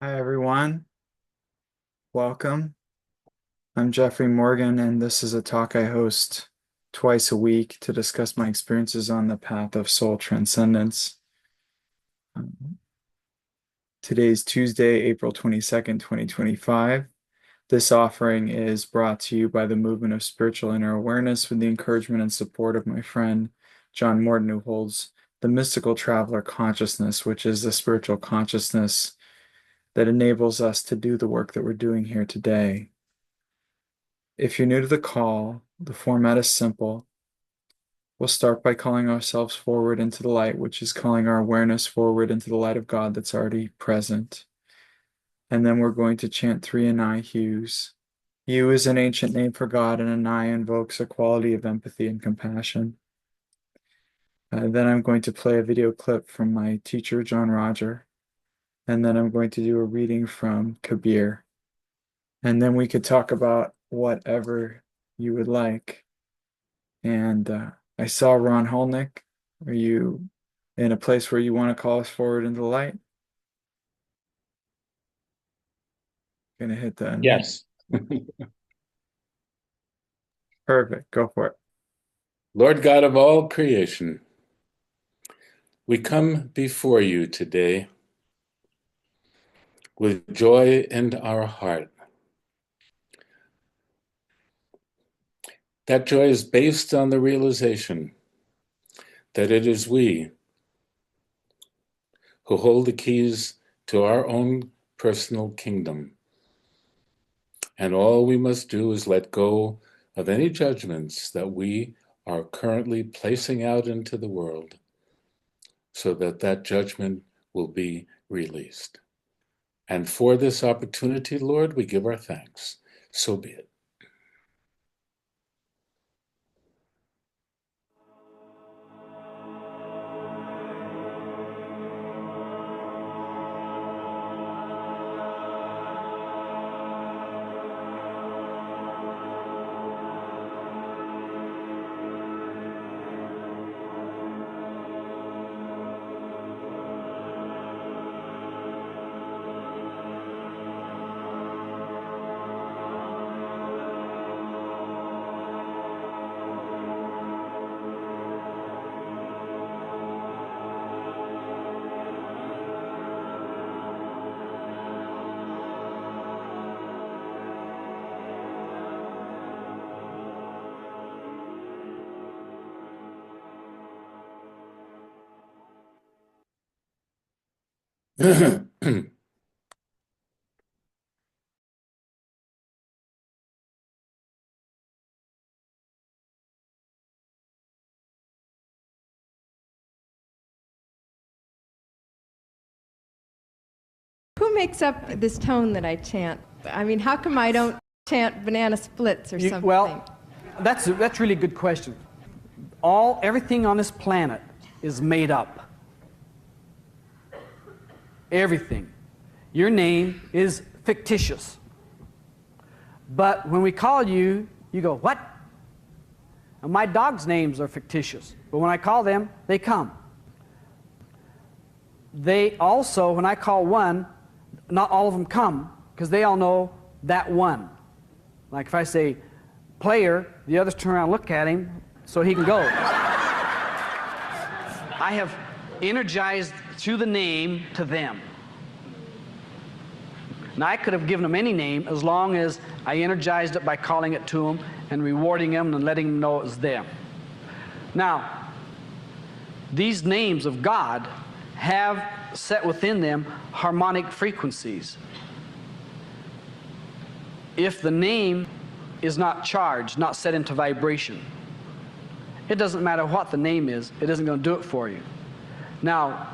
Hi, everyone. Welcome. I'm Jeffrey Morgan, and this is a talk I host twice a week to discuss my experiences on the path of soul transcendence. Um, Today's Tuesday, April 22nd, 2025. This offering is brought to you by the Movement of Spiritual Inner Awareness with the encouragement and support of my friend John Morton, who holds the Mystical Traveler Consciousness, which is the spiritual consciousness that enables us to do the work that we're doing here today. If you're new to the call, the format is simple. We'll start by calling ourselves forward into the light, which is calling our awareness forward into the light of God that's already present. And then we're going to chant three Anai hues. Hu is an ancient name for God, and Anai invokes a quality of empathy and compassion. Then I'm going to play a video clip from my teacher, John Roger. And then I'm going to do a reading from Kabir. And then we could talk about whatever you would like. And I saw Ron Holnick. Are you in a place where you want to call us forward into the light? Gonna hit the unmute. Yes. Perfect. Go for it. Lord God of all creation, we come before you today with joy in our heart. That joy is based on the realization that it is we who hold the keys to our own personal kingdom. And all we must do is let go of any judgments that we are currently placing out into the world so that that judgment will be released. And for this opportunity, Lord, we give our thanks. So be it. Who makes up this tone that I chant? I mean, how come I don't chant banana splits or something? Well, that's a really good question. Everything on this planet is made up. Everything. Your name is fictitious. But when we call you, you go, what? And my dog's names are fictitious. But when I call them, they come. They also, when I call one, not all of them come, because they all know that one. Like if I say player, the others turn around and look at him so he can go. I have energized through the name to them. Now I could have given them any name as long as I energized it by calling it to them and rewarding them and letting them know it was them. Now, these names of God have set within them harmonic frequencies. If the name is not charged, not set into vibration, it doesn't matter what the name is, it isn't going to do it for you. Now,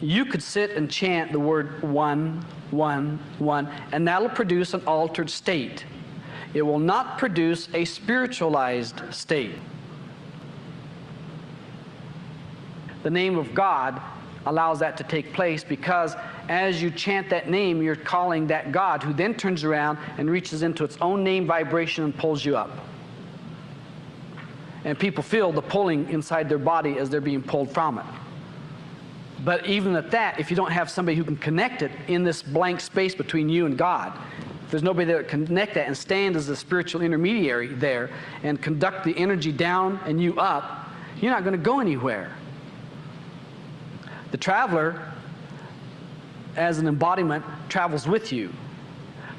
you could sit and chant the word one, one, one, and that'll produce an altered state. It will not produce a spiritualized state. The name of God allows that to take place, because as you chant that name, you're calling that God, who then turns around and reaches into its own name vibration and pulls you up. And people feel the pulling inside their body as they're being pulled from it. But even at that, if you don't have somebody who can connect it in this blank space between you and God, if there's nobody that can connect that and stand as a spiritual intermediary there and conduct the energy down and you up, you're not going to go anywhere. The traveler, as an embodiment, travels with you.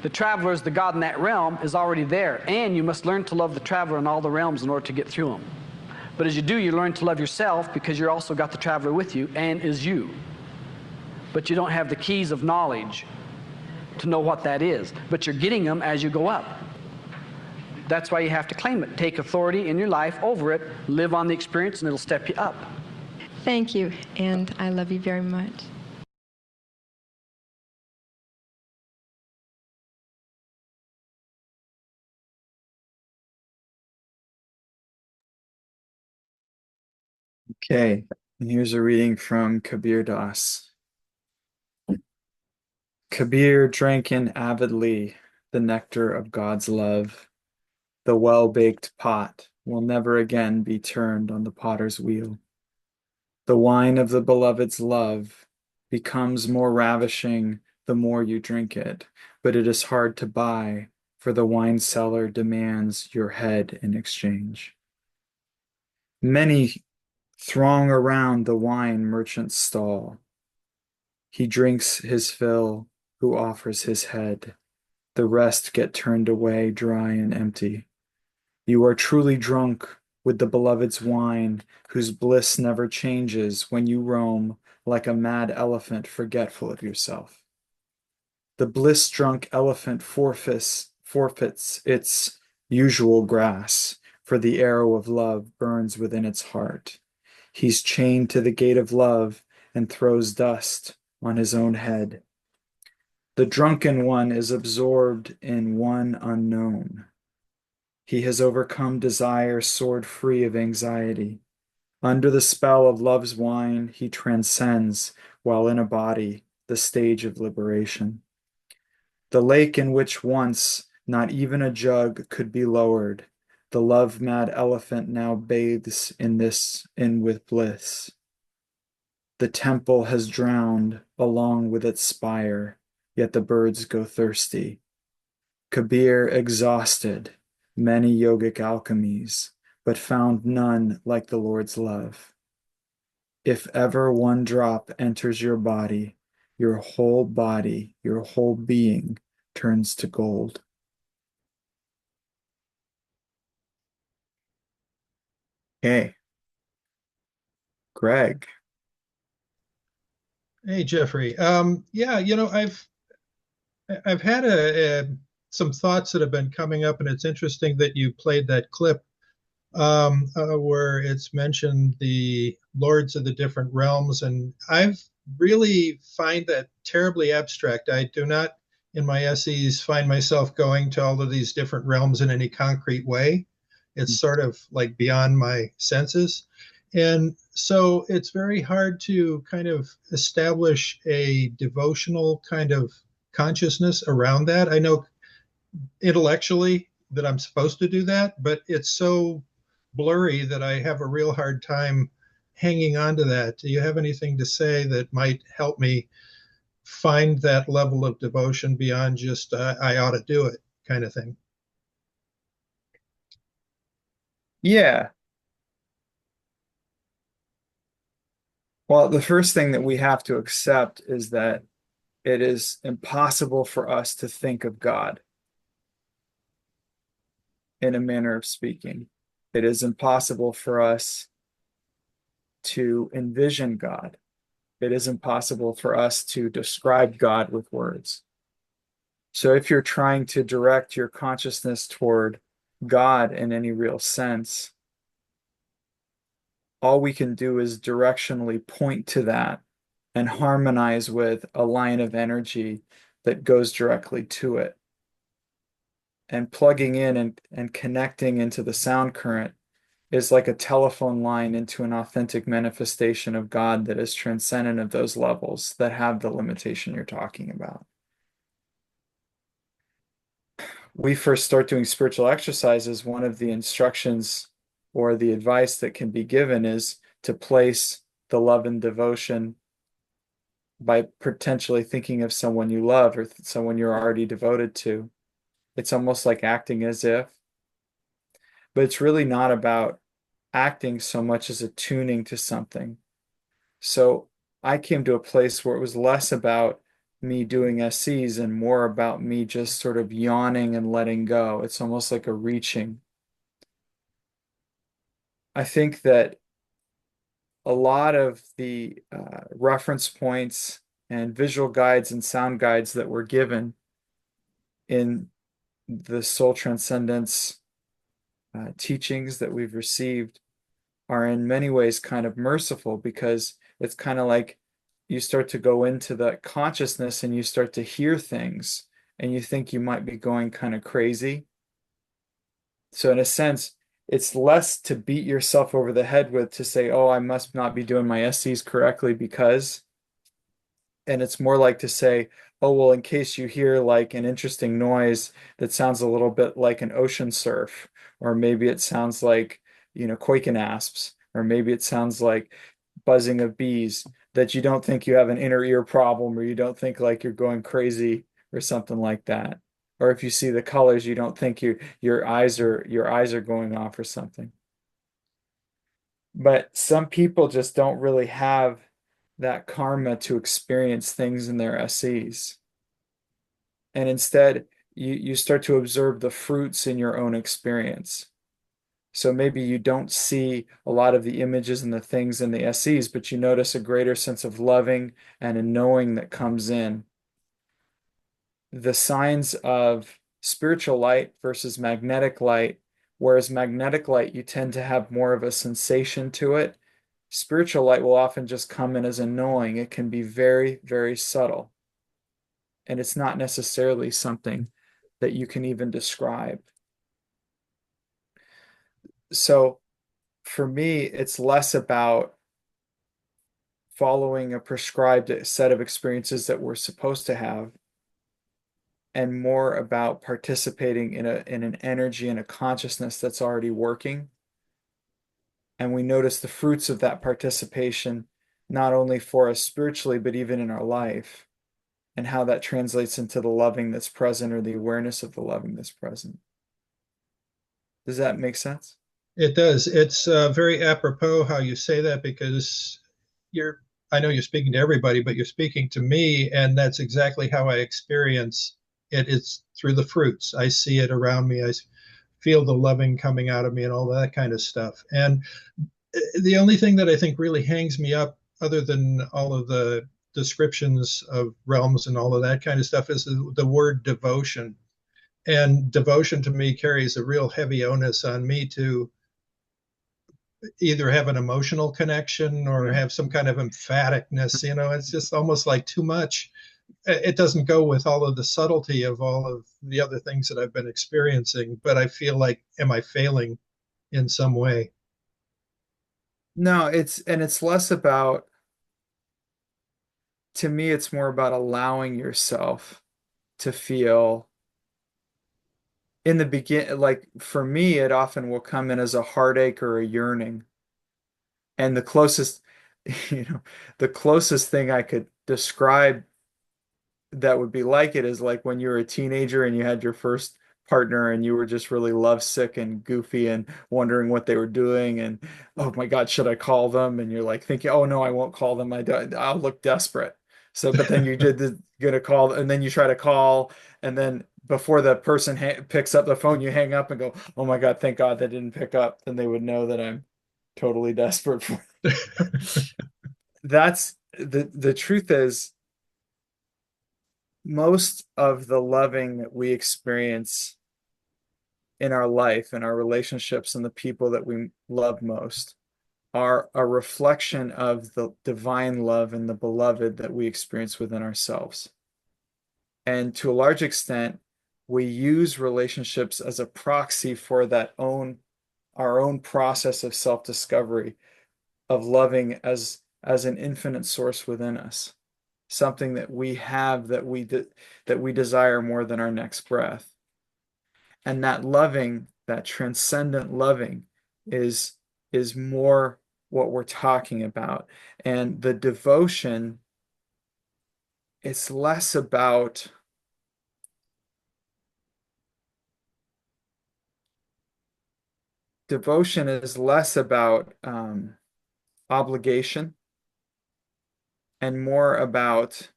The traveler is the God in that realm is already there, and you must learn to love the traveler in all the realms in order to get through them. But as you do, you learn to love yourself because you're also got the traveler with you and is you. But you don't have the keys of knowledge to know what that is. But you're getting them as you go up. That's why you have to claim it. Take authority in your life over it, live on the experience, and it'll step you up. Thank you, and I love you very much. Okay, and here's a reading from Kabir Das. Kabir drank in avidly the nectar of God's love. The well-baked pot will never again be turned on the potter's wheel. The wine of the beloved's love becomes more ravishing the more you drink it, but it is hard to buy, for the wine seller demands your head in exchange. Many throng around the wine merchant's stall. He drinks his fill, who offers his head. The rest get turned away dry and empty. You are truly drunk with the beloved's wine, whose bliss never changes when you roam like a mad elephant forgetful of yourself. The bliss-drunk elephant forfeits its usual grass, for the arrow of love burns within its heart. He's chained to the gate of love and throws dust on his own head. The drunken one is absorbed in one unknown. He has overcome desire, sword free of anxiety. Under the spell of love's wine, he transcends, while in a body, the stage of liberation. The lake in which once not even a jug could be lowered, the love-mad elephant now bathes in with bliss. The temple has drowned along with its spire, yet the birds go thirsty. Kabir exhausted many yogic alchemies, but found none like the Lord's love. If ever one drop enters your body, your whole being turns to gold. Okay. Greg. Hey, Jeffrey. Yeah, I've had some thoughts that have been coming up, and it's interesting that you played that clip where it's mentioned the lords of the different realms, and I've really find that terribly abstract. I do not, in my essays, find myself going to all of these different realms in any concrete way. It's sort of like beyond my senses. And so it's very hard to kind of establish a devotional kind of consciousness around that. I know intellectually that I'm supposed to do that, but it's so blurry that I have a real hard time hanging on to that. Do you have anything to say that might help me find that level of devotion beyond just I ought to do it kind of thing? Yeah. Well, the first thing that we have to accept is that it is impossible for us to think of God in a manner of speaking. It is impossible for us to envision God. It is impossible for us to describe God with words. So if you're trying to direct your consciousness toward God in any real sense, all we can do is directionally point to that and harmonize with a line of energy that goes directly to it. And plugging in and connecting into the sound current is like a telephone line into an authentic manifestation of God that is transcendent of those levels that have the limitation you're talking about. We first start doing spiritual exercises, one of the instructions or the advice that can be given is to place the love and devotion by potentially thinking of someone you love or someone you're already devoted to. It's almost like acting as if, but it's really not about acting so much as attuning to something. So I came to a place where it was less about me doing SCs and more about me just sort of yawning and letting go. It's almost like a reaching. I think that a lot of the reference points and visual guides and sound guides that were given in the soul transcendence teachings that we've received are in many ways kind of merciful, because it's kind of like you start to go into the consciousness and you start to hear things and you think you might be going kind of crazy. So in a sense, it's less to beat yourself over the head with to say, oh, I must not be doing my SCs correctly because, and it's more like to say, oh, well, in case you hear like an interesting noise that sounds a little bit like an ocean surf, or maybe it sounds like, quaking asps, or maybe it sounds like buzzing of bees, that you don't think you have an inner ear problem, or you don't think like you're going crazy or something like that. Or if you see the colors, you don't think your eyes are going off or something. But some people just don't really have that karma to experience things in their SEs. And instead, you start to observe the fruits in your own experience. So maybe you don't see a lot of the images and the things in the SEs, but you notice a greater sense of loving and a knowing that comes in. The signs of spiritual light versus magnetic light, whereas magnetic light, you tend to have more of a sensation to it. Spiritual light will often just come in as a knowing. It can be very, very subtle. And it's not necessarily something that you can even describe. So for me, it's less about following a prescribed set of experiences that we're supposed to have, and more about participating in an energy and a consciousness that's already working. And we notice the fruits of that participation, not only for us spiritually, but even in our life, and how that translates into the loving that's present, or the awareness of the loving that's present. Does that make sense? It does. It's very apropos how you say that, because you're, I know you're speaking to everybody, but you're speaking to me, and that's exactly how I experience it. It's through the fruits. I see it around me. I feel the loving coming out of me and all that kind of stuff. And the only thing that I think really hangs me up, other than all of the descriptions of realms and all of that kind of stuff, is the word devotion. And devotion to me carries a real heavy onus on me to either have an emotional connection or have some kind of emphaticness. It's just almost like too much. It doesn't go with all of the subtlety of all of the other things that I've been experiencing, but I feel like, am I failing in some way? No, it's less about, to me, it's more about allowing yourself to feel in the begin, like for me, it often will come in as a heartache or a yearning. And the closest, you know, the closest thing I could describe that would be like it is like when you were a teenager and you had your first partner and you were just really lovesick and goofy and wondering what they were doing, and oh my God, should I call them? And you're like thinking, oh no, I won't call them. I'll look desperate. So, but then gonna call, and then you try to call, and then before the person picks up the phone, you hang up and go, oh my God, thank God they didn't pick up. Then they would know that I'm totally desperate for. That's the truth is, most of the loving that we experience in our life and our relationships and the people that we love most are a reflection of the divine love and the beloved that we experience within ourselves. And to a large extent, we use relationships as a proxy for our own process of self-discovery, of loving as an infinite source within us, something that we have, that we desire more than our next breath. And that loving, that transcendent loving, is is more what we're talking about. And the devotion it's less about devotion is less about obligation and more about,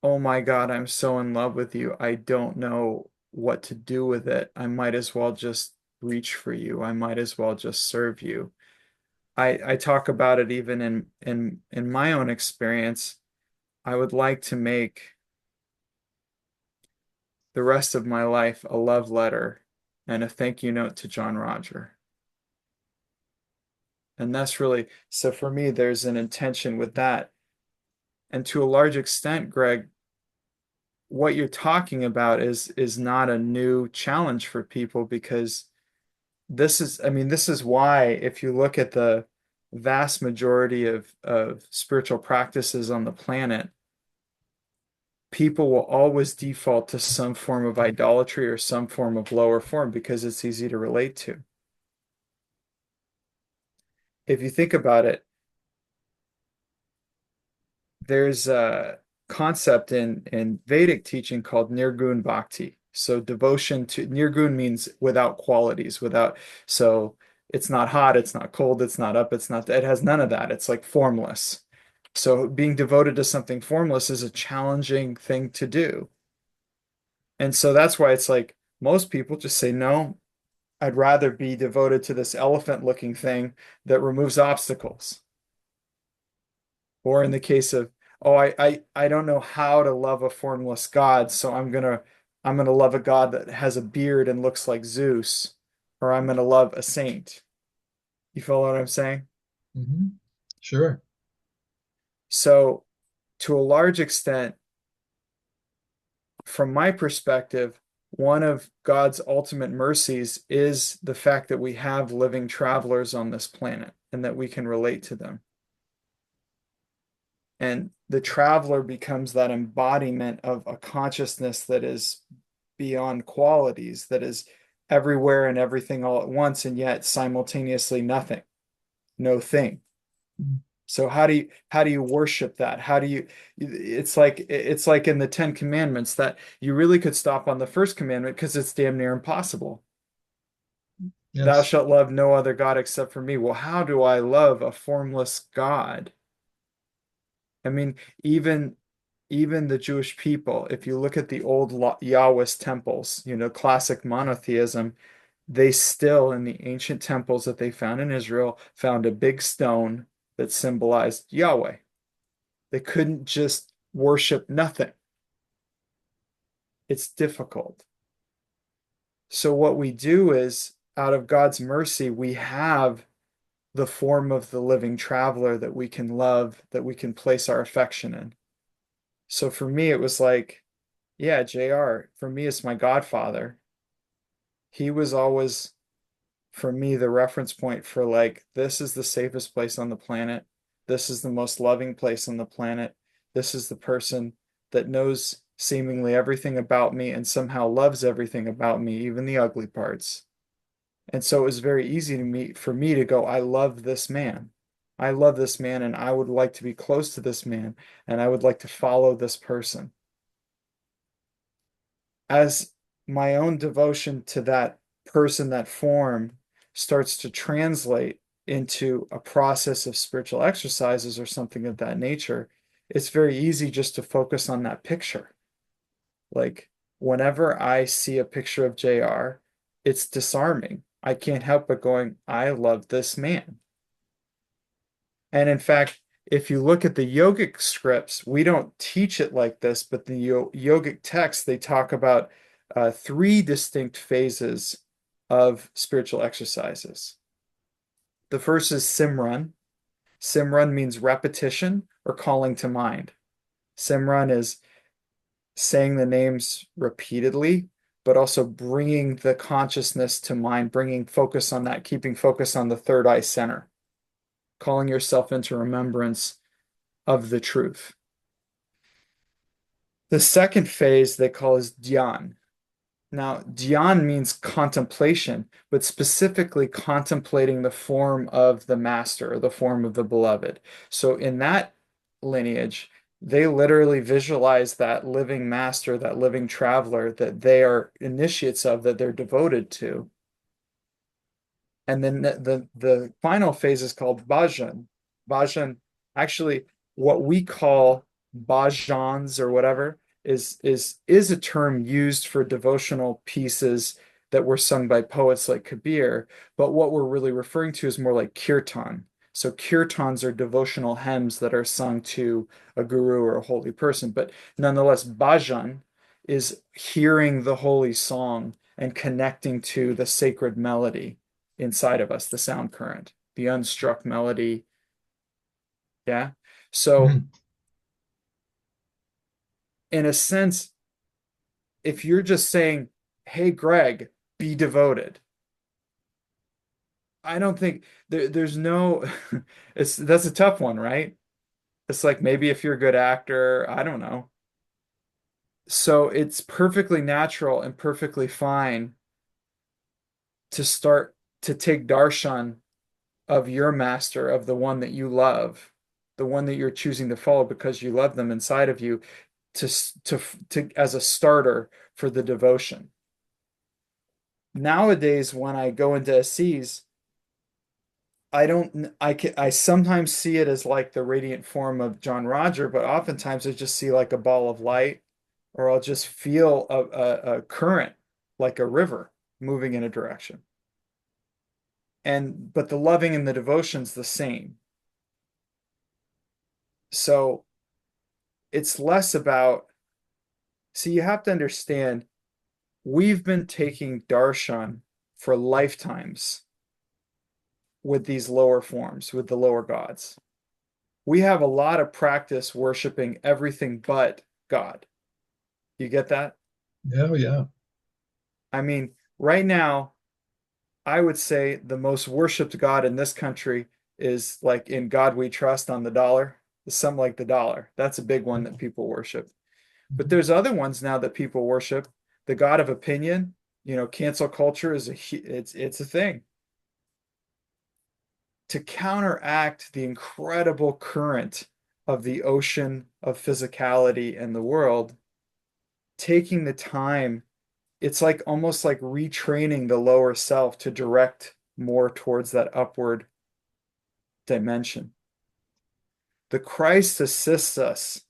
oh my God, I'm so in love with you. I don't know what to do with it. I might as well just reach for you. I might as well just serve you. I talk about it even in my own experience. I would like to make the rest of my life a love letter and a thank you note to John Roger. And that's really, so for me, there's an intention with that. And to a large extent, Greg, what you're talking about is not a new challenge for people because this is, I mean, this is why if you look at the vast majority of spiritual practices on the planet, people will always default to some form of idolatry or some form of lower form because it's easy to relate to. If you think about it, there's a concept in Vedic teaching called Nirgun Bhakti. So devotion to Nirgun means without qualities, without, so it's not hot, it's not cold, it's not up, it's not, it has none of that. It's like formless. So being devoted to something formless is a challenging thing to do. And so that's why it's like most people just say, no, I'd rather be devoted to this elephant looking thing that removes obstacles. Or in the case of, oh, I don't know how to love a formless God, so I'm gonna love a God that has a beard and looks like Zeus, or I'm gonna love a saint. You follow what I'm saying? Hmm. Sure. So to a large extent, from my perspective, one of God's ultimate mercies is the fact that we have living travelers on this planet and that we can relate to them. And the traveler becomes that embodiment of a consciousness that is beyond qualities, that is everywhere and everything all at once, and yet simultaneously nothing, no thing. So how do you worship that? How do you it's like in the Ten Commandments that you really could stop on the first commandment because it's damn near impossible. Thou Yes. shalt love no other God except for me. Well, how do I love a formless God? I mean, even the Jewish people, if you look at the old Yahwist temples, classic monotheism, they still, in the ancient temples that they found in Israel, found a big stone that symbolized Yahweh. They couldn't just worship nothing. It's difficult. So what we do is, out of God's mercy, we have the form of the living traveler that we can love, that we can place our affection in. So for me, it was like, yeah, JR, for me, it's my godfather. He was always, for me, the reference point for like, this is the safest place on the planet. This is the most loving place on the planet. This is the person that knows seemingly everything about me and somehow loves everything about me, even the ugly parts. And so it was very easy for me to go, I love this man. I love this man and I would like to be close to this man and I would like to follow this person. As my own devotion to that person, that form, starts to translate into a process of spiritual exercises or something of that nature, it's very easy just to focus on that picture. Like whenever I see a picture of JR, it's disarming. I can't help but going, I love this man. And in fact, if you look at the yogic scripts, we don't teach it like this, but the yogic texts, they talk about three distinct phases of spiritual exercises. The first is Simran. Simran means repetition or calling to mind. Simran is saying the names repeatedly, but also bringing the consciousness to mind, bringing focus on that, keeping focus on the third eye center, calling yourself into remembrance of the truth. The second phase they call is dhyan. Now, dhyan means contemplation, but specifically contemplating the form of the master, or the form of the beloved. So in that lineage, they literally visualize that living master, that living traveler that they are initiates of, that they're devoted to. And then the final phase is called bhajan. Bhajan, actually, what we call bhajans or whatever is a term used for devotional pieces that were sung by poets like Kabir, but what we're really referring to is more like kirtan. So kirtans are devotional hymns that are sung to a guru or a holy person, but nonetheless, bhajan is hearing the holy song and connecting to the sacred melody inside of us, the sound current, the unstruck melody. Yeah. So, Mhm. in a sense, if you're just saying, hey, Greg, be devoted, I don't think there's no, that's a tough one, right? It's like maybe if you're a good actor, I don't know. So it's perfectly natural and perfectly fine to start to take darshan of your master, of the one that you love, the one that you're choosing to follow because you love them inside of you, to as a starter for the devotion. Nowadays, when I go into Assis, I don't I sometimes see it as like the radiant form of John Roger, but oftentimes I just see like a ball of light, or I'll just feel a current, like a river moving in a direction. And but the loving and the devotion's the same. So it's less about, see, you have to understand, we've been taking darshan for lifetimes with these lower forms, with the lower gods. We have a lot of practice worshiping everything but God. You get that? Yeah, yeah. I mean, right now, I would say the most worshiped God in this country is like In God We Trust on the dollar. Something like the dollar. That's a big one that people worship. But Mhm. there's other ones now that people worship. The God of opinion, cancel culture is it's a thing. To counteract the incredible current of the ocean of physicality in the world, taking the time, it's like almost like retraining the lower self to direct more towards that upward dimension. The Christ assists us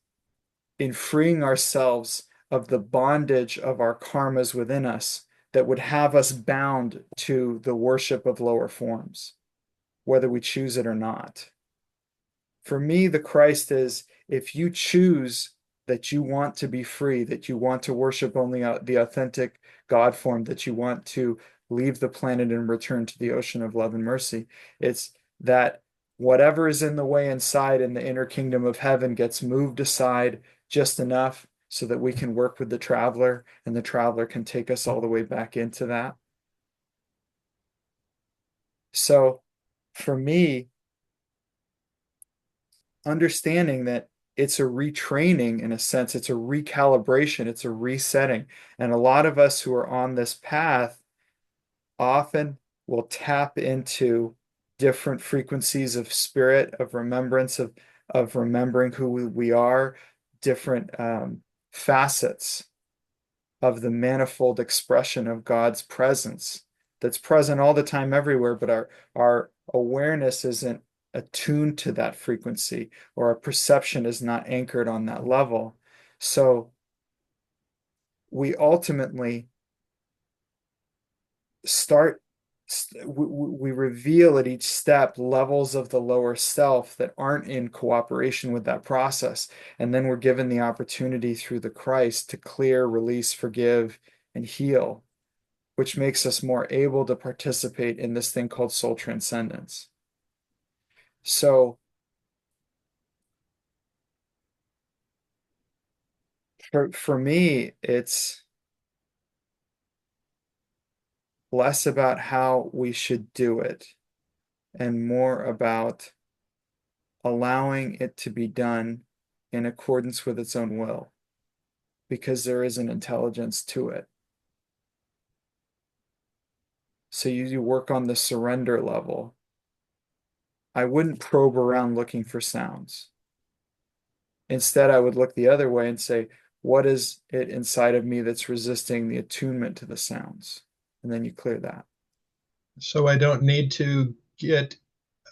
in freeing ourselves of the bondage of our karmas within us that would have us bound to the worship of lower forms, whether we choose it or not. For me, the Christ is, if you choose that you want to be free, that you want to worship only the authentic God form, that you want to leave the planet and return to the ocean of love and mercy, it's that whatever is in the way inside in the inner kingdom of heaven gets moved aside just enough so that we can work with the traveler, and the traveler can take us all the way back into that. So for me, understanding that it's a retraining, in a sense, it's a recalibration, it's a resetting. And a lot of us who are on this path often will tap into different frequencies of spirit, of remembrance, of remembering who we are, different facets of the manifold expression of God's presence that's present all the time everywhere, but our awareness isn't attuned to that frequency, or our perception is not anchored on that level. So we ultimately start we reveal at each step levels of the lower self that aren't in cooperation with that process, and then we're given the opportunity through the Christ to clear, release, forgive, and heal, which makes us more able to participate in this thing called soul transcendence. So for me, it's less about how we should do it and more about allowing it to be done in accordance with its own will, because there is an intelligence to it. So you work on the surrender level. I wouldn't probe around looking for sounds. Instead, I would look the other way and say, what is it inside of me that's resisting the attunement to the sounds? And then you clear that. So I don't need to get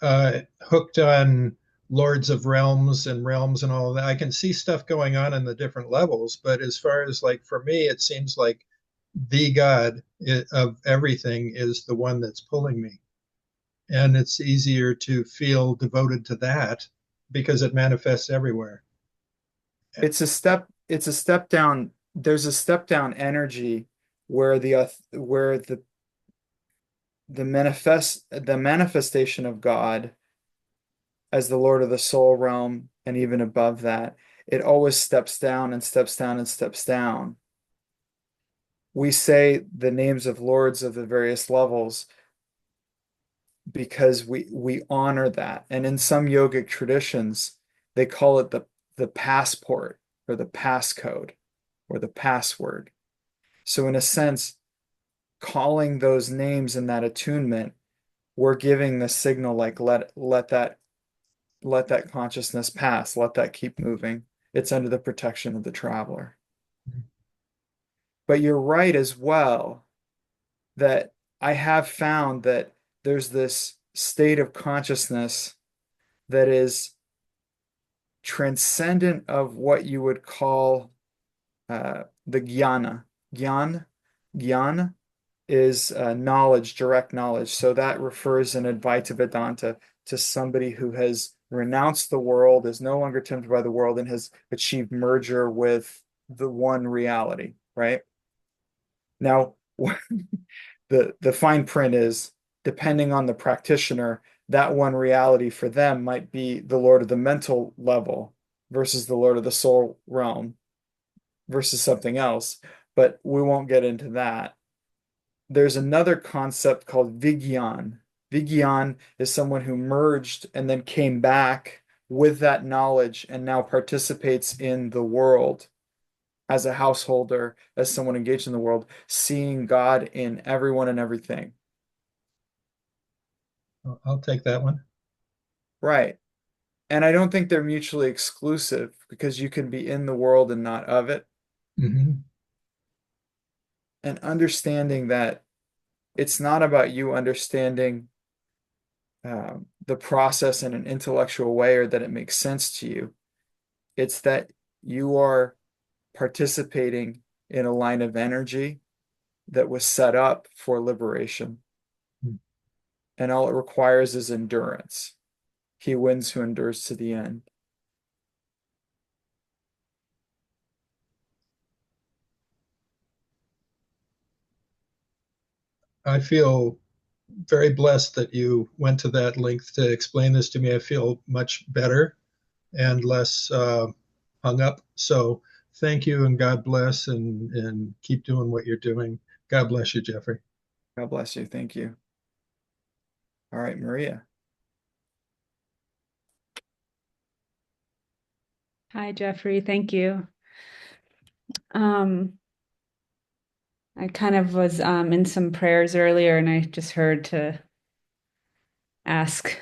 hooked on Lords of Realms and realms and all of that. I can see stuff going on in the different levels, but as far as like for me, it seems like the God of everything is the one that's pulling me. And it's easier to feel devoted to that because it manifests everywhere. It's a step down. There's a step down energy where the manifestation of God as the Lord of the soul realm and even above that, it always steps down and steps down and steps down. We say the names of lords of the various levels because we honor that. And in some yogic traditions, they call it the passport or the passcode or the password. So in a sense, calling those names in that attunement, we're giving the signal like let that consciousness pass, let that keep moving. It's under the protection of the traveler. But you're right as well that I have found that there's this state of consciousness that is transcendent of what you would call the jnana. Jnana is knowledge, direct knowledge. So that refers in Advaita Vedanta to somebody who has renounced the world, is no longer tempted by the world, and has achieved merger with the one reality, right? Now, the fine print is depending on the practitioner, that one reality for them might be the Lord of the mental level versus the Lord of the soul realm versus something else. But we won't get into that. There's another concept called Vigyan. Vigyan is someone who merged and then came back with that knowledge and now participates in the world as a householder, as someone engaged in the world, seeing God in everyone and everything. I'll take that one. Right. And I don't think they're mutually exclusive because you can be in the world and not of it. Mm-hmm. And understanding that it's not about you understanding the process in an intellectual way or that it makes sense to you. It's that you are participating in a line of energy that was set up for liberation. And all it requires is endurance. He wins who endures to the end. I feel very blessed that you went to that length to explain this to me. I feel much better and less hung up. So thank you and God bless and keep doing what you're doing. God bless you, Jeffrey. God bless you. Thank you. All right, Maria. Hi, Jeffrey. Thank you. Um, I kind of was in some prayers earlier, and I just heard to ask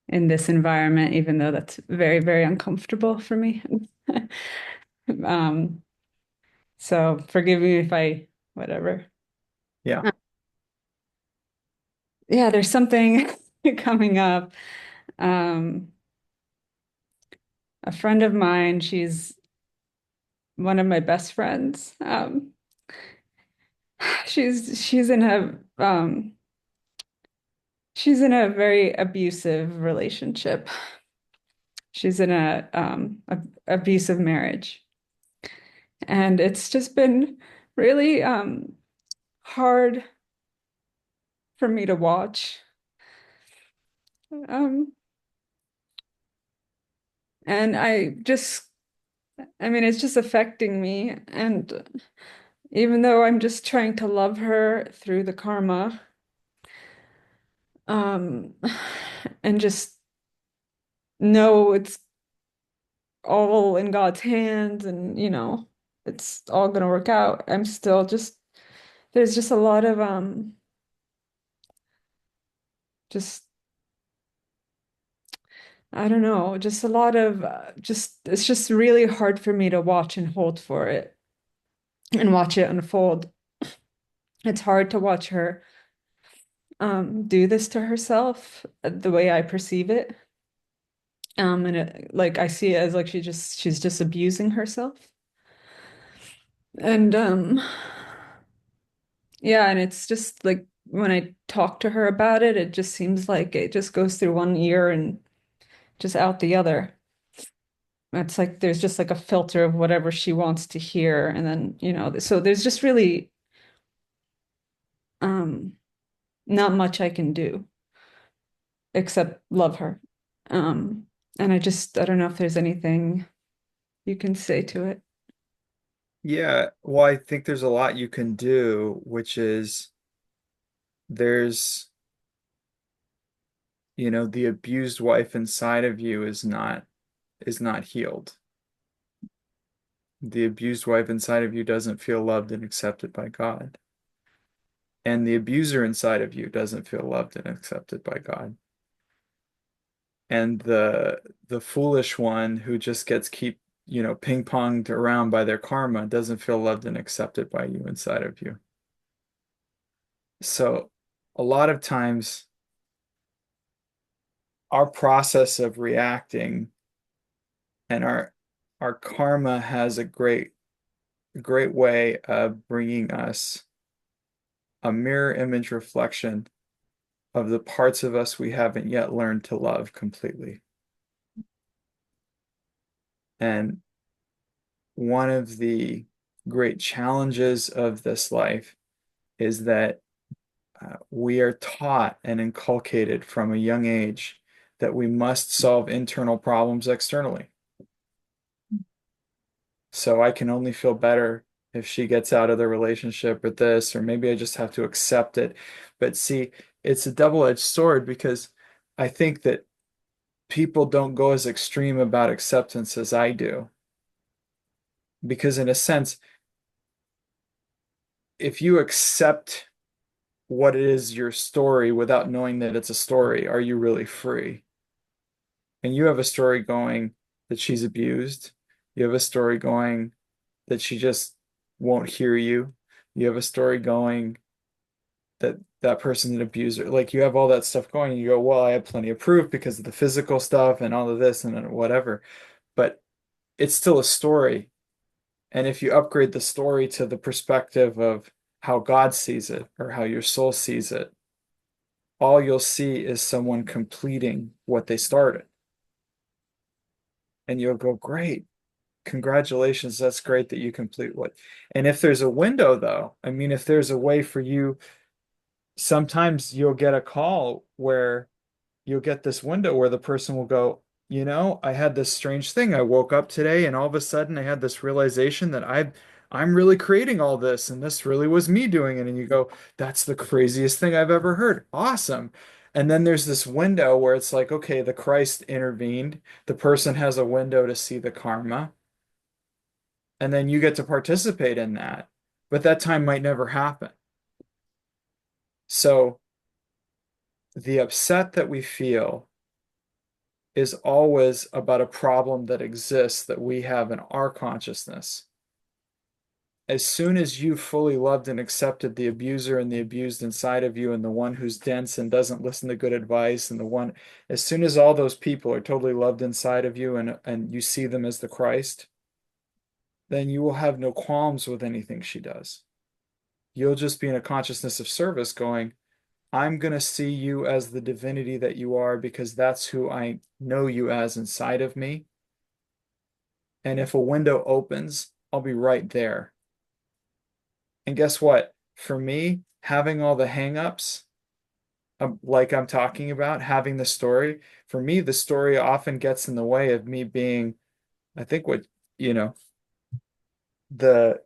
in this environment, even though that's very, very uncomfortable for me. Um, so forgive me if I, whatever. Yeah. Yeah, there's something coming up. Um, a friend of mine, she's one of my best friends. She's in a very abusive relationship. She's in a abusive marriage. And it's just been really hard for me to watch. Um, and I mean, it's just affecting me. And even though I'm just trying to love her through the karma, um, and just know it's all in God's hands and, it's all gonna work out. I'm still just, there's just a lot of, just I don't know, just a lot of it's just really hard for me to watch and hold for it and watch it unfold. It's hard to watch her do this to herself the way I perceive it. And like I see it as like she's just abusing herself. And yeah, and it's just like when I talk to her about it, it just seems like it just goes through one ear and just out the other. It's like there's just like a filter of whatever she wants to hear. And then, so there's just really um not much I can do except love her. Um and I don't know if there's anything you can say to it. Yeah, well, I think there's a lot you can do, which is there's, the abused wife inside of you is not healed. The abused wife inside of you doesn't feel loved and accepted by God. And the abuser inside of you doesn't feel loved and accepted by God. And the foolish one who just gets ping-ponged around by their karma doesn't feel loved and accepted by you inside of you. So a lot of times our process of reacting and our karma has a great way of bringing us a mirror image reflection of the parts of us we haven't yet learned to love completely. And one of the great challenges of this life is that we are taught and inculcated from a young age that we must solve internal problems externally. So I can only feel better if she gets out of the relationship or this, or maybe I just have to accept it. But see, it's a double-edged sword because I think that people don't go as extreme about acceptance as I do. Because in a sense, if you accept what is your story without knowing that it's a story, are you really free? And you have a story going that she's abused. You have a story going that she just won't hear you. You have a story going that that person's an abuser. Like you have all that stuff going. And you go, well, I have plenty of proof because of the physical stuff and all of this and whatever. But it's still a story. And if you upgrade the story to the perspective of how God sees it or how your soul sees it, all you'll see is someone completing what they started. And you'll go, great, congratulations, that's great that you complete what. And if there's a window, though, I mean, if there's a way for you, sometimes you'll get a call where you'll get this window where the person will go, I had this strange thing. I woke up today and all of a sudden I had this realization that I'm really creating all this and this really was me doing it. And you go, that's the craziest thing I've ever heard. Awesome. And then there's this window where it's like, okay, the Christ intervened. The person has a window to see the karma. And then you get to participate in that. But that time might never happen. So the upset that we feel is always about a problem that exists that we have in our consciousness. As soon as you fully loved and accepted the abuser and the abused inside of you and the one who's dense and doesn't listen to good advice and the one, as soon as all those people are totally loved inside of you and you see them as the Christ, then you will have no qualms with anything she does. You'll just be in a consciousness of service going, I'm going to see you as the divinity that you are because that's who I know you as inside of me. And if a window opens, I'll be right there. And guess what? For me, having all the hangups, like I'm talking about, having the story, for me, the story often gets in the way of me being, I think you know, the,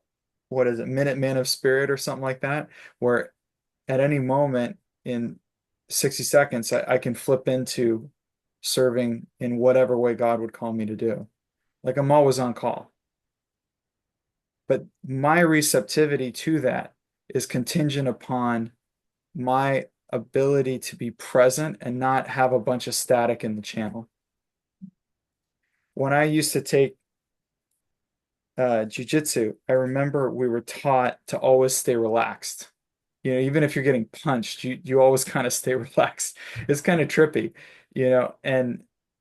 what is it, Minuteman of Spirit or something like that, where at any moment in 60 seconds, I can flip into serving in whatever way God would call me to do. Like I'm always on call. But my receptivity to that is contingent upon my ability to be present and not have a bunch of static in the channel. when I used to take jujitsu, I remember we were taught to always stay relaxed. Even if you're getting punched, you always kind of stay relaxed. It's kind of trippy, and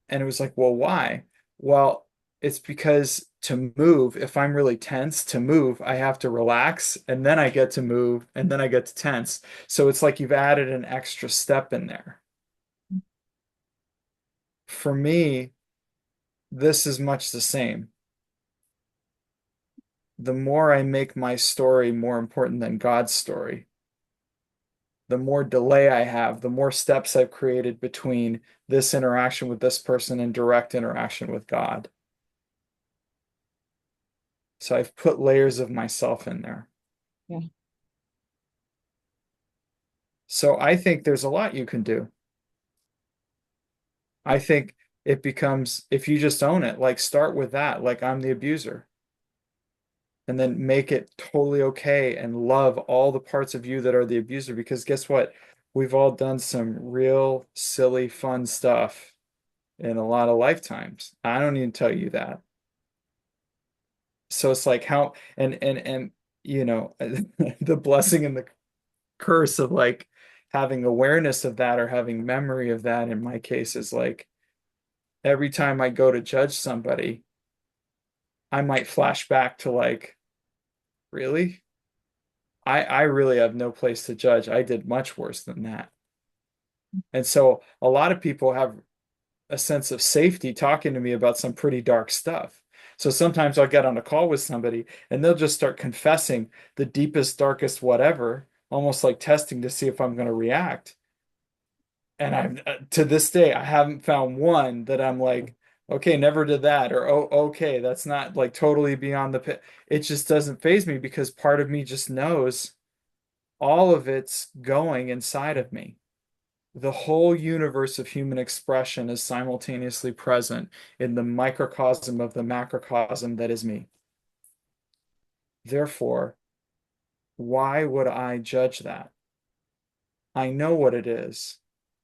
it was like, well, why? Well, it's because to move, if I'm really tense, to move, I have to relax, and then I get to move, and then I get to tense. So it's like you've added an extra step in there. For me, this is much the same. The more I make my story more important than God's story, the more delay I have, the more steps I've created between this interaction with this person and direct interaction with God. So I've put layers of myself in there. Yeah. So I think there's a lot you can do. I think it becomes, if you just own it, like start with that, like I'm the abuser, and then make it totally okay and love all the parts of you that are the abuser. Because guess what? We've all done some real silly, fun stuff in a lot of lifetimes. I don't even tell you that. So it's like how and the blessing and the curse of like having awareness of that or having memory of that in my case is like every time I go to judge somebody, I might flash back to like, really? I really have no place to judge. I did much worse than that. And so a lot of people have a sense of safety talking to me about some pretty dark stuff. So sometimes I'll get on a call with somebody and they'll just start confessing the deepest, darkest whatever, almost like testing to see if I'm going to react. And I've to this day, I haven't found one that I'm like, okay, never did that, or oh, okay, that's not like totally beyond the pit. It just doesn't faze me because part of me just knows all of it's going inside of me. The whole universe of human expression is simultaneously present in the microcosm of the macrocosm that is me. Therefore, why would I judge that? I know what it is.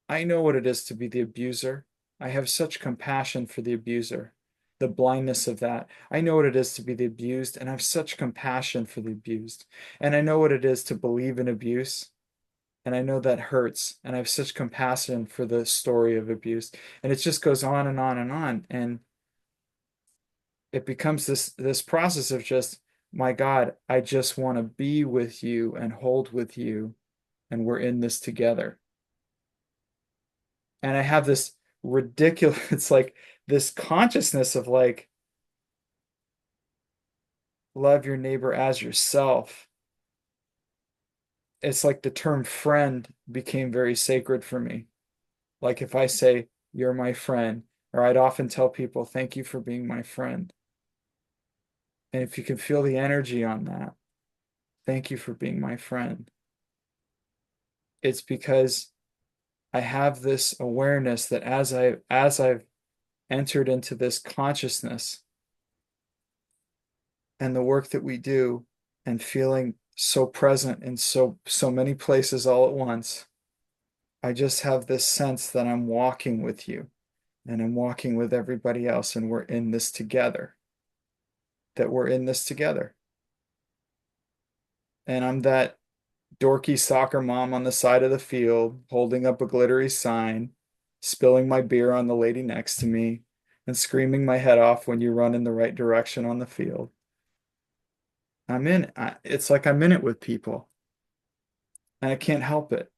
I know what it is to be the abuser. I have such compassion for the abuser, the blindness of that. I know what it is to be the abused, and I have such compassion for the abused. And I know what it is to believe in abuse. And I know that hurts. And I have such compassion for the story of abuse. And it just goes on and on and on. And it becomes this process of just, my God, I just want to be with you and hold with you. And we're in this together. And I have this ridiculous, it's like this consciousness of like, love your neighbor as yourself. It's like the term friend became very sacred for me. Like if I say, you're my friend, or I'd often tell people, thank you for being my friend. And if you can feel the energy on that, thank you for being my friend. It's because I have this awareness that as I've entered into this consciousness and the work that we do and feeling so present in so many places all at once, I just have this sense that I'm walking with you and I'm walking with everybody else and we're in this together. That we're in this together. And I'm that dorky soccer mom on the side of the field holding up a glittery sign, spilling my beer on the lady next to me, and screaming my head off when you run in the right direction on the field. It's like I'm in it with people, and I can't help it.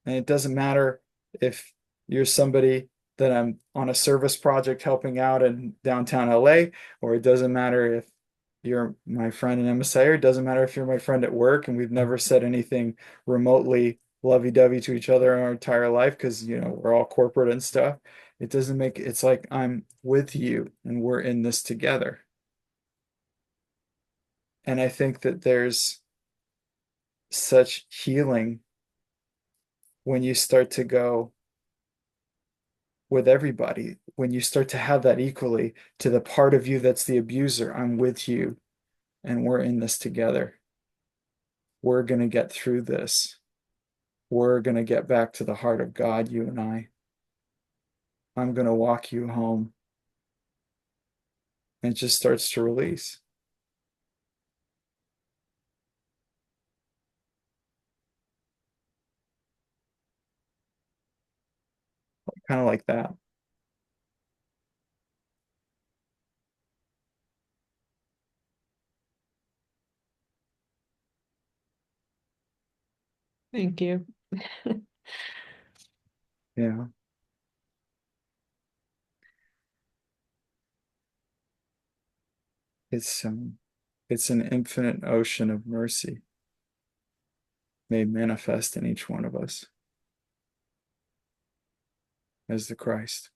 And it doesn't matter if you're somebody that I'm on a service project helping out in downtown LA, or it doesn't matter if you're my friend in MSA, or it doesn't matter if you're my friend at work and we've never said anything remotely lovey-dovey to each other in our entire life because, we're all corporate and stuff. It's like I'm with you and we're in this together. And I think that there's such healing when you start to go with everybody, when you start to have that equally to the part of you that's the abuser. I'm with you and we're in this together. We're going to get through this. We're going to get back to the heart of God, you and I. I'm going to walk you home. and it just starts to release. Kind of like that. Thank you. Yeah. It's an infinite ocean of mercy made manifest in each one of us as the Christ.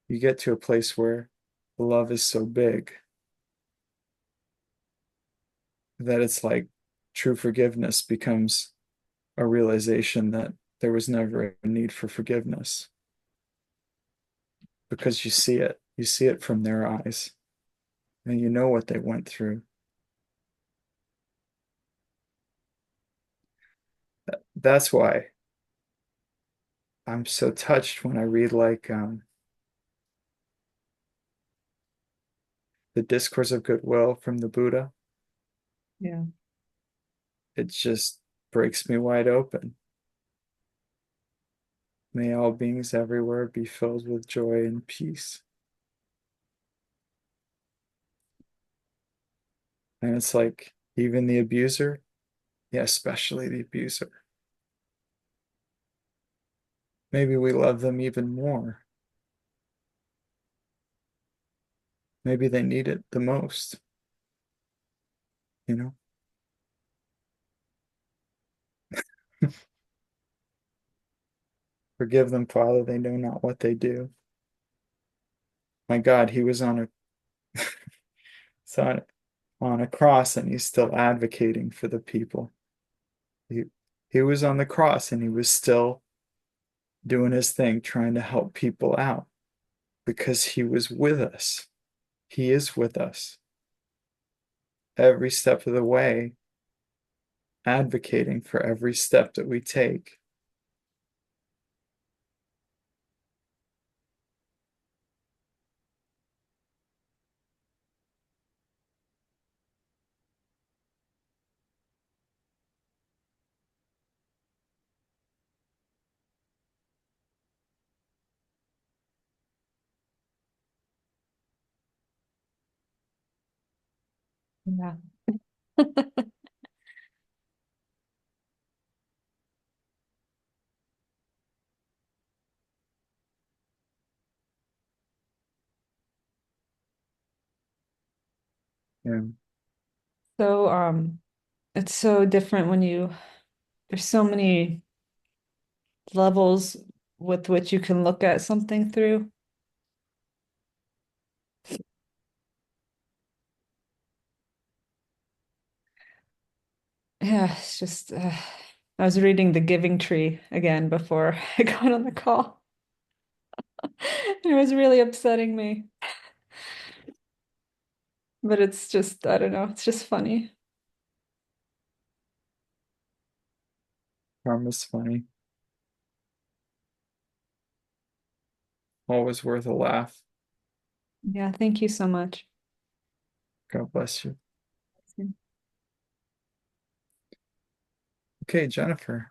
You get to a place where the love is so big that it's like true forgiveness becomes a realization that there was never a need for forgiveness because you see it from their eyes, and you know what they went through. That's why I'm so touched when I read like the Discourse of Goodwill from the Buddha. Yeah. It just breaks me wide open. May all beings everywhere be filled with joy and peace. And it's like, even the abuser, yeah, especially the abuser. Maybe we love them even more. Maybe they need it the most, you know? Forgive them, Father, they know not what they do. My God, he was on a so on a cross and he's still advocating for the people. He, he was on the cross and he was still doing his thing, trying to help people out because he was with us. He is with us every step of the way, advocating for every step that we take. Yeah. Yeah. So it's so different when there's so many levels with which you can look at something through. Yeah, it's just I was reading The Giving Tree again before I got on the call. It was really upsetting me. But it's just, I don't know, it's just funny. Karma's funny. Always worth a laugh. Yeah, thank you so much. God bless you. Okay, Jennifer.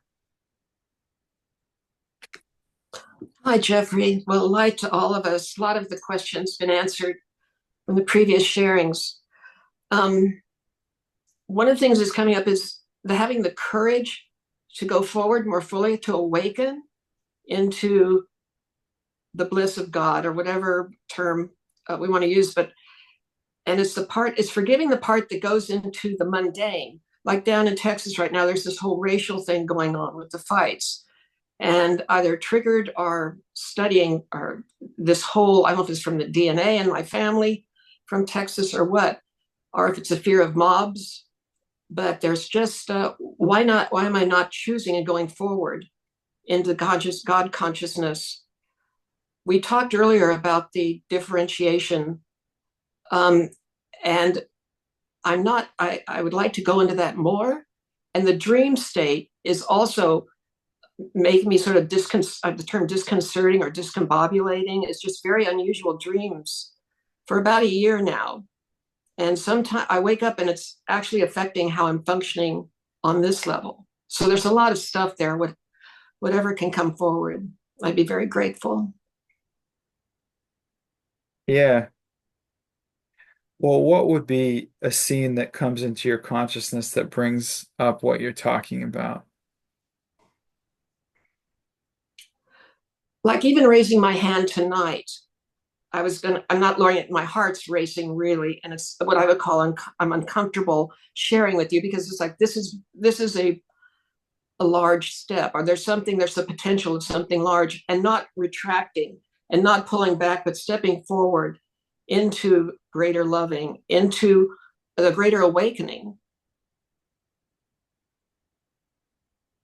Hi, Jeffrey. Well, light to all of us. A lot of the questions been answered from the previous sharings. One of the things that's coming up is having the courage to go forward more fully, to awaken into the bliss of God, or whatever term we want to use. And it's forgiving the part that goes into the mundane. Like down in Texas right now, there's this whole racial thing going on with the fights. And either triggered or studying or this whole, I don't know if it's from the DNA in my family from Texas or what, or if it's a fear of mobs. But there's just, why am I not choosing and going forward into God consciousness? We talked earlier about the differentiation. And I would like to go into that more. And the dream state is also make me sort of the term disconcerting or discombobulating. It's just very unusual dreams for about a year now. And sometimes I wake up and it's actually affecting how I'm functioning on this level. So there's a lot of stuff there. Whatever can come forward, I'd be very grateful. Yeah. Well, what would be a scene that comes into your consciousness that brings up what you're talking about? Like even raising my hand tonight, I'm not learning it. My heart's racing really. And it's what I would call, I'm uncomfortable sharing with you because it's like, this is a large step, or there's the potential of something large, and not retracting and not pulling back, but stepping forward into greater loving, into the greater awakening.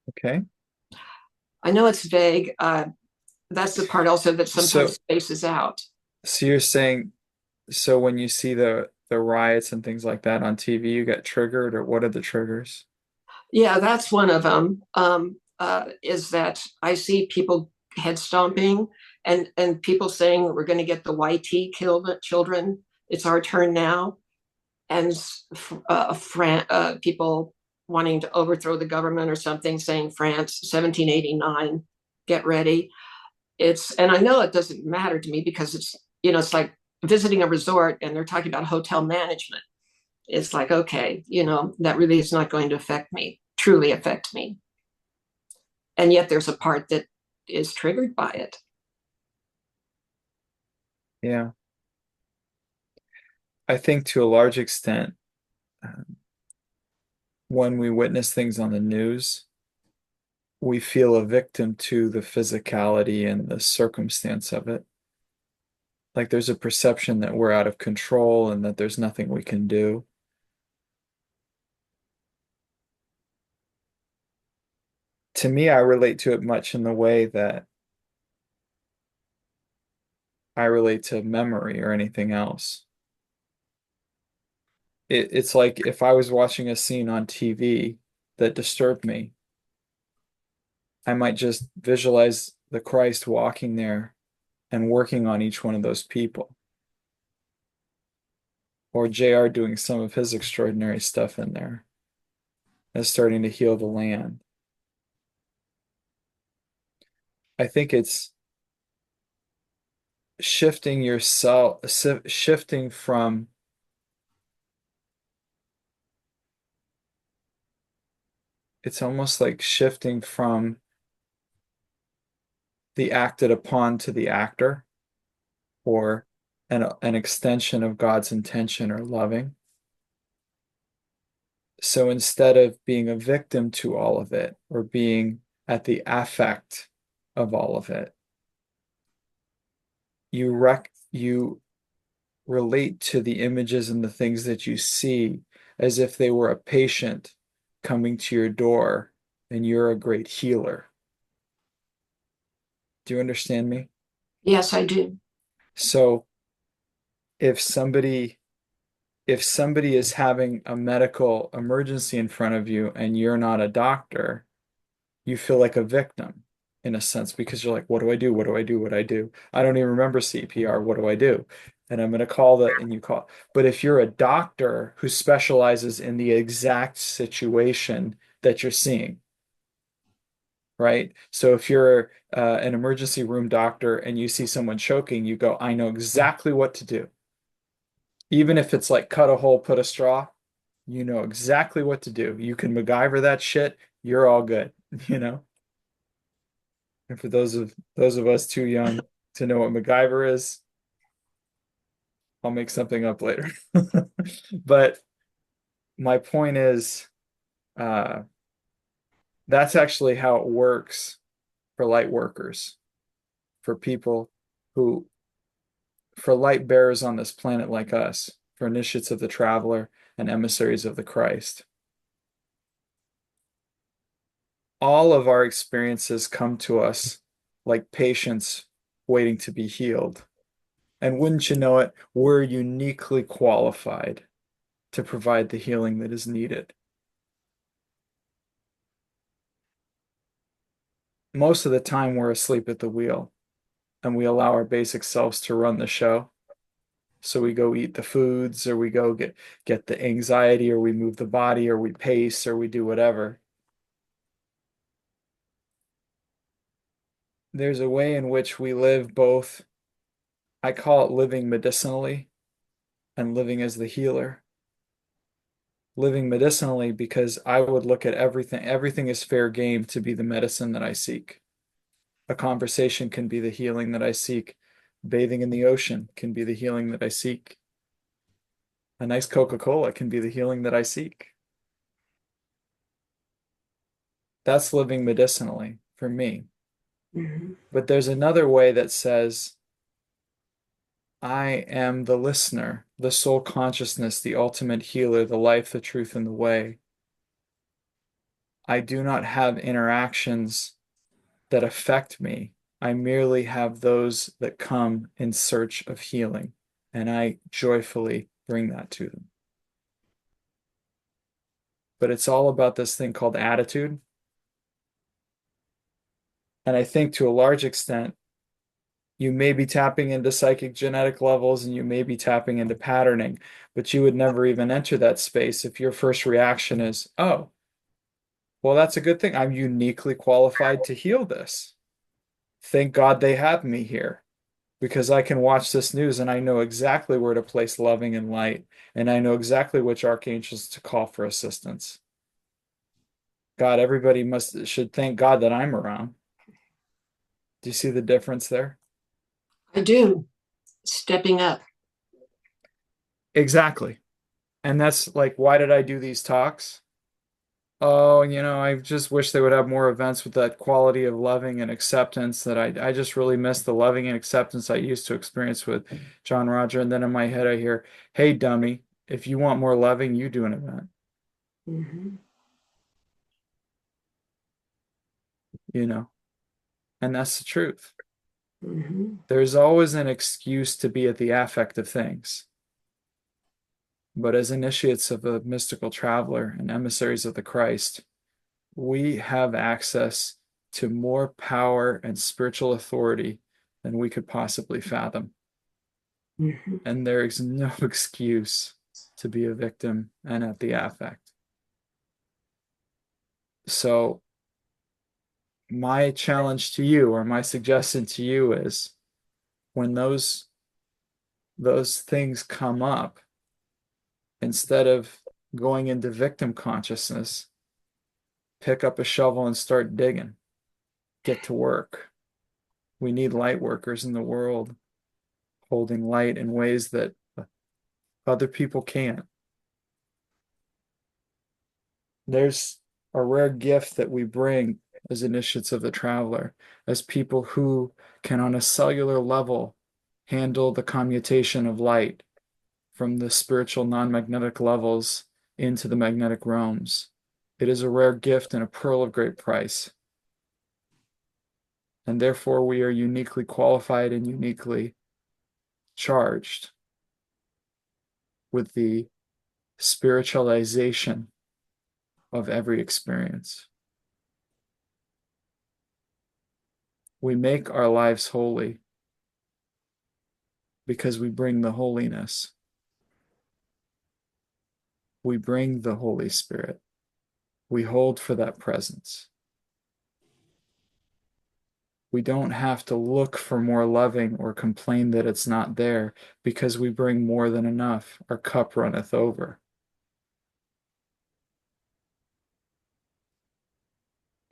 Okay. I know it's vague. That's the part also that sometimes spaces out. So you're saying, so when you see the riots and things like that on TV, you get triggered, or what are the triggers? Yeah, that's one of them. Is that I see people head stomping and people saying we're going to get the YT children. It's our turn now, and people wanting to overthrow the government or something, saying France 1789, get ready. And I know it doesn't matter to me because it's like visiting a resort and they're talking about hotel management. It's like, okay, that really is not going to truly affect me. And yet there's a part that is triggered by it. Yeah. I think to a large extent, when we witness things on the news, we feel a victim to the physicality and the circumstance of it. Like there's a perception that we're out of control and that there's nothing we can do. To me, I relate to it much in the way that I relate to memory or anything else. It's like if I was watching a scene on TV that disturbed me, I might just visualize the Christ walking there and working on each one of those people. Or JR doing some of his extraordinary stuff in there and starting to heal the land. I think it's shifting from it's almost like shifting from the acted upon to the actor, or an extension of God's intention or loving. So instead of being a victim to all of it or being at the affect of all of it, you relate to the images and the things that you see as if they were a patient coming to your door and you're a great healer. Do you understand me? Yes, I do. So if somebody is having a medical emergency in front of you and you're not a doctor, you feel like a victim in a sense because you're like, what do I do? What do I do? What do I do? I don't even remember CPR. What do I do? And I'm going to call and you call. But if you're a doctor who specializes in the exact situation that you're seeing, right? So if you're an emergency room doctor and you see someone choking, you go, I know exactly what to do. Even if it's like cut a hole, put a straw, you know exactly what to do. You can MacGyver that shit. You're all good, you know? And for those of us too young to know what MacGyver is, I'll make something up later. But my point is, uh, that's actually how it works for light workers, for people who, for light bearers on this planet like us, for initiates of the traveler and emissaries of the Christ. All of our experiences come to us like patients waiting to be healed. And wouldn't you know it, we're uniquely qualified to provide the healing that is needed. most of the time we're asleep at the wheel and we allow our basic selves to run the show. So we go eat the foods, or we go get the anxiety, or we move the body, or we pace, or we do whatever. There's a way in which we live both, I call it living medicinally and living as the healer. Living medicinally because I would look at everything is fair game to be the medicine that I seek. A conversation can be the healing that I seek. Bathing in the ocean can be the healing that I seek. A nice Coca-Cola can be the healing that I seek. That's living medicinally for me. Mm-hmm. But there's another way that says, I am the listener, the soul consciousness, the ultimate healer, the life, the truth, and the way. I do not have interactions that affect me. I merely have those that come in search of healing, and I joyfully bring that to them. But it's all about this thing called attitude. And I think to a large extent, you may be tapping into psychic genetic levels and you may be tapping into patterning, but you would never even enter that space if your first reaction is, oh, well, that's a good thing. I'm uniquely qualified to heal this. Thank God they have me here because I can watch this news and I know exactly where to place loving and light, and I know exactly which archangels to call for assistance. God, everybody should thank God that I'm around. Do you see the difference there? I do. Stepping up. Exactly. And that's like, why did I do these talks? Oh, I just wish they would have more events with that quality of loving and acceptance that I just really miss the loving and acceptance I used to experience with John Roger. And then in my head, I hear, hey, dummy, if you want more loving, you do an event, Mm-hmm. you know? And that's the truth. Mm-hmm. There's always an excuse to be at the affect of things. But as initiates of a mystical traveler and emissaries of the Christ, we have access to more power and spiritual authority than we could possibly fathom. Mm-hmm. And there is no excuse to be a victim and at the affect. So, my challenge to you, or my suggestion to you, is when those things come up, instead of going into victim consciousness, pick up a shovel and start digging. Get to work. We need light workers in the world holding light in ways that other people can't. There's a rare gift that we bring as initiates of the traveler, as people who can, on a cellular level, handle the commutation of light from the spiritual non-magnetic levels into the magnetic realms. It is a rare gift and a pearl of great price. And therefore, we are uniquely qualified and uniquely charged with the spiritualization of every experience. We make our lives holy because we bring the holiness. We bring the Holy Spirit. We hold for that presence. We don't have to look for more loving or complain that it's not there because we bring more than enough. Our cup runneth over.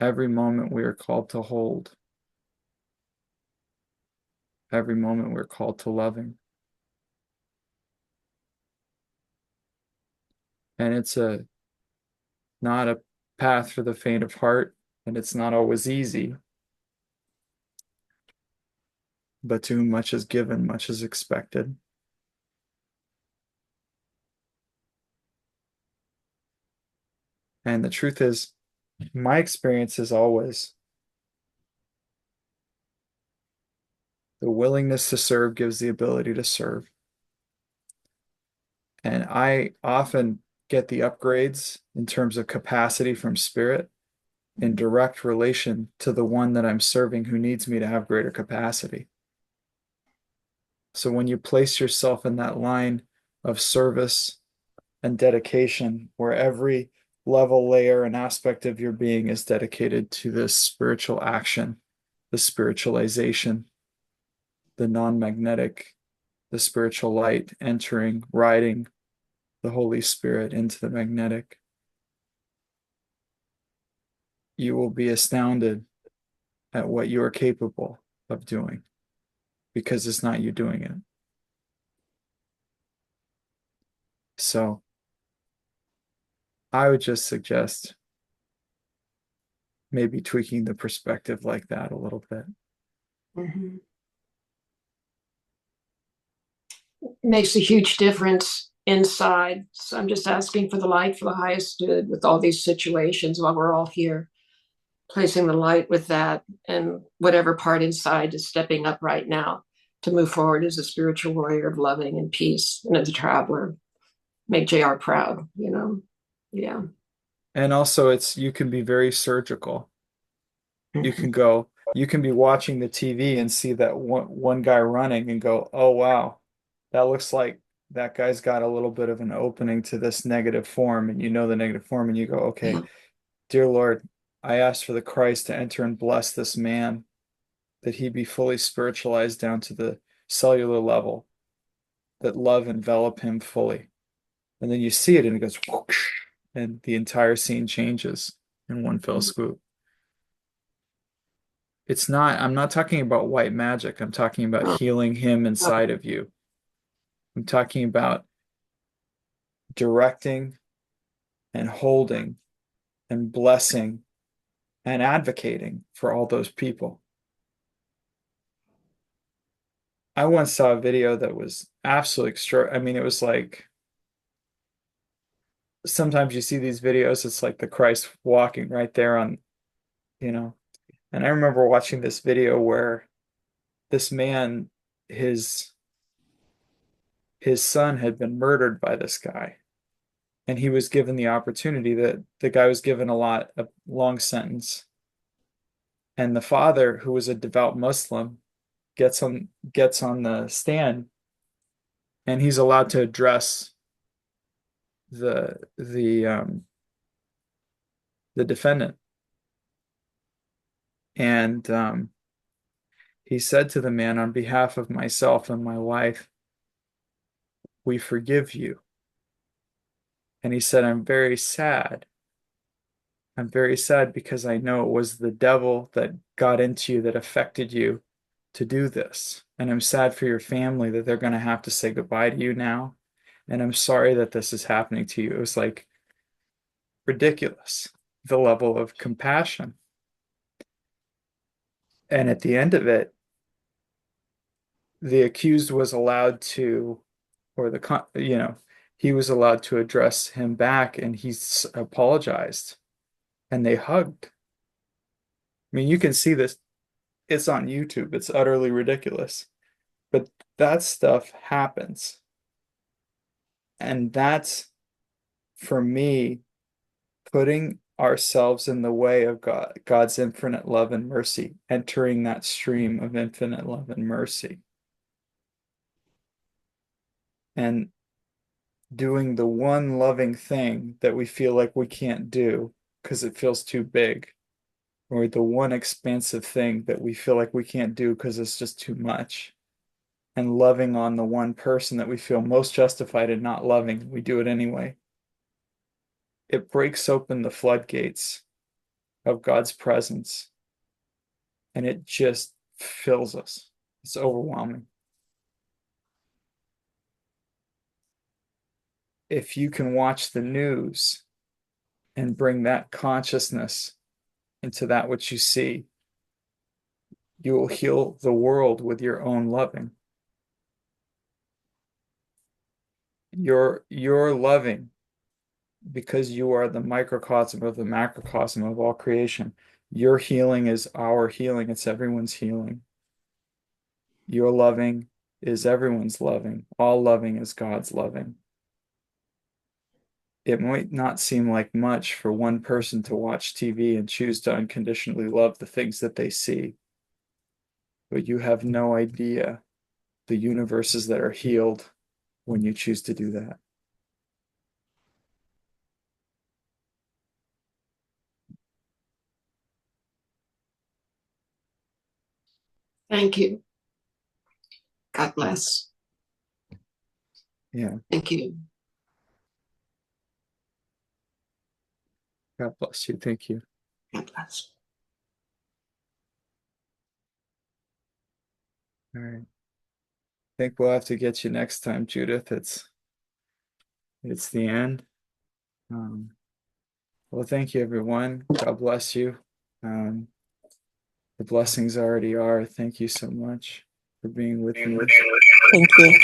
Every moment we are called to hold. Every moment we're called to loving. And it's not a path for the faint of heart, and it's not always easy. But to whom much is given, much is expected. And the truth is, my experience is always the willingness to serve gives the ability to serve. And I often get the upgrades in terms of capacity from spirit in direct relation to the one that I'm serving who needs me to have greater capacity. So when you place yourself in that line of service and dedication, where every level, layer, and aspect of your being is dedicated to this spiritual action, the spiritualization, the non-magnetic, the spiritual light entering, riding the Holy Spirit into the magnetic, you will be astounded at what you are capable of doing, because it's not you doing it. So I would just suggest maybe tweaking the perspective like that a little bit. Mm-hmm. Makes a huge difference inside. So I'm just asking for the light for the highest good with all these situations while we're all here, placing the light with that, and whatever part inside is stepping up right now to move forward as a spiritual warrior of loving and peace and as a traveler. Make JR proud, you know? Yeah. And also, you can be very surgical. You Mm-hmm. can go, you can be watching the TV and see that one guy running and go, oh, wow, that looks like that guy's got a little bit of an opening to this negative form. And you know the negative form, and you go, okay, dear Lord, I ask for the Christ to enter and bless this man, that he be fully spiritualized down to the cellular level, that love envelop him fully. And then you see it and it goes whoosh, and the entire scene changes in one fell swoop. I'm not talking about white magic. I'm talking about healing him inside of you. I'm talking about directing and holding and blessing and advocating for all those people. I once saw a video that was absolutely extraordinary. I mean, it was like, sometimes you see these videos, it's like the Christ walking right there on, you know. And I remember watching this video where this man, his son had been murdered by this guy, and he was given the opportunity, that the guy was given a long sentence, and the father, who was a devout Muslim, gets on the stand, and he's allowed to address the defendant. And he said to the man, on behalf of myself and my wife, we forgive you. And he said, I'm very sad. I'm very sad because I know it was the devil that got into you, that affected you to do this. And I'm sad for your family that they're going to have to say goodbye to you now. And I'm sorry that this is happening to you. It was like ridiculous, the level of compassion. And at the end of it, the accused was allowed to, or he was allowed to address him back, and he apologized, and they hugged. I mean, you can see this. It's on YouTube. It's utterly ridiculous. But that stuff happens. And that's, for me, putting ourselves in the way of God's infinite love and mercy, entering that stream of infinite love and mercy, and doing the one loving thing that we feel like we can't do because it feels too big, or the one expansive thing that we feel like we can't do because it's just too much, and loving on the one person that we feel most justified in not loving. We do it anyway. It breaks open the floodgates of God's presence, and it just fills us. It's overwhelming. If you can watch the news and bring that consciousness into that which you see, you will heal the world with your own loving. You're loving because you are the microcosm of the macrocosm of all creation. Your healing is our healing. It's everyone's healing. Your loving is everyone's loving. All loving is God's loving. it might not seem like much for one person to watch TV and choose to unconditionally love the things that they see, but you have no idea the universes that are healed when you choose to do that. Thank you. God bless. Yeah. Thank you. God bless you. Thank you. God bless. All right. I think we'll have to get you next time, Judith. It's the end. Well, thank you, everyone. God bless you. The blessings already are. Thank you so much for being with me. Thank you.